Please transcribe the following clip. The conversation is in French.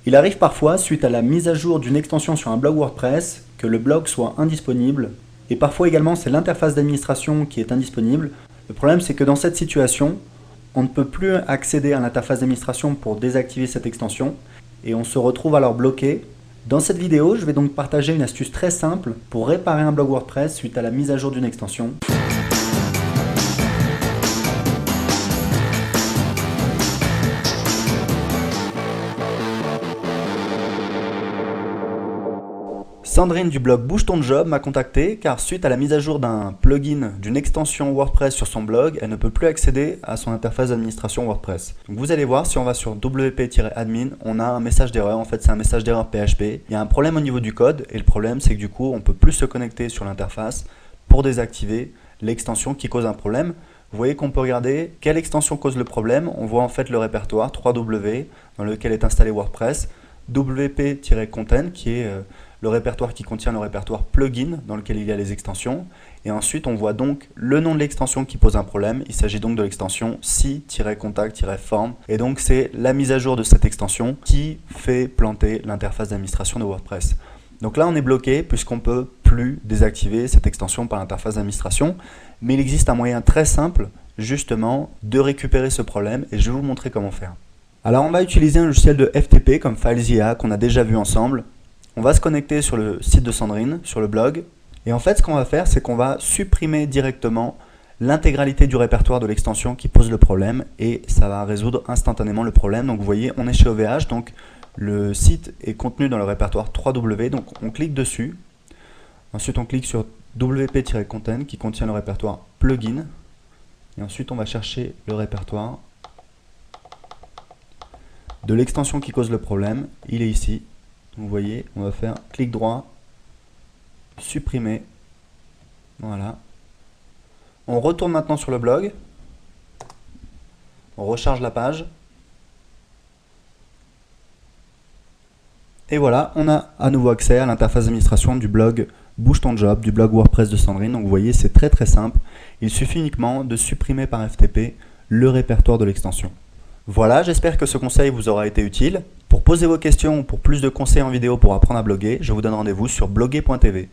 Il arrive parfois, suite à la mise à jour d'une extension sur un blog WordPress, que le blog soit indisponible, et parfois également c'est l'interface d'administration qui est indisponible. Le problème c'est que dans cette situation, on ne peut plus accéder à l'interface d'administration pour désactiver cette extension, et on se retrouve alors bloqué. Dans cette vidéo, je vais donc partager une astuce très simple pour réparer un blog WordPress suite à la mise à jour d'une extension. Sandrine du blog Bouge ton job m'a contacté car suite à la mise à jour d'un plugin d'une extension WordPress sur son blog, elle ne peut plus accéder à son interface d'administration WordPress. Donc vous allez voir, si on va sur wp-admin, on a un message d'erreur. En fait, c'est un message d'erreur PHP. Il y a un problème au niveau du code et le problème, c'est que du coup, on ne peut plus se connecter sur l'interface pour désactiver l'extension qui cause un problème. Vous voyez qu'on peut regarder quelle extension cause le problème. On voit en fait le répertoire 3W dans lequel est installé WordPress, wp-content qui est le répertoire qui contient le répertoire plugin dans lequel il y a les extensions. Et ensuite, on voit donc le nom de l'extension qui pose un problème. Il s'agit donc de l'extension si-contact-form. Et donc, c'est la mise à jour de cette extension qui fait planter l'interface d'administration de WordPress. Donc là, on est bloqué puisqu'on ne peut plus désactiver cette extension par l'interface d'administration. Mais il existe un moyen très simple, justement, de récupérer ce problème. Et je vais vous montrer comment faire. Alors, on va utiliser un logiciel de FTP comme FileZilla qu'on a déjà vu ensemble. On va se connecter sur le site de Sandrine, sur le blog. Et en fait, ce qu'on va faire, c'est qu'on va supprimer directement l'intégralité du répertoire de l'extension qui pose le problème. Et ça va résoudre instantanément le problème. Donc vous voyez, on est chez OVH. Donc le site est contenu dans le répertoire 3W. Donc on clique dessus. Ensuite, on clique sur wp-content qui contient le répertoire plugin. Et ensuite, on va chercher le répertoire de l'extension qui cause le problème. Il est ici. Vous voyez, on va faire clic droit, supprimer, voilà. On retourne maintenant sur le blog, on recharge la page, et voilà, on a à nouveau accès à l'interface d'administration du blog Bouge ton job, du blog WordPress de Sandrine. Donc vous voyez, c'est très très simple, il suffit uniquement de supprimer par FTP le répertoire de l'extension. Voilà, j'espère que ce conseil vous aura été utile. Pour poser vos questions ou pour plus de conseils en vidéo pour apprendre à bloguer, je vous donne rendez-vous sur bloguer.tv.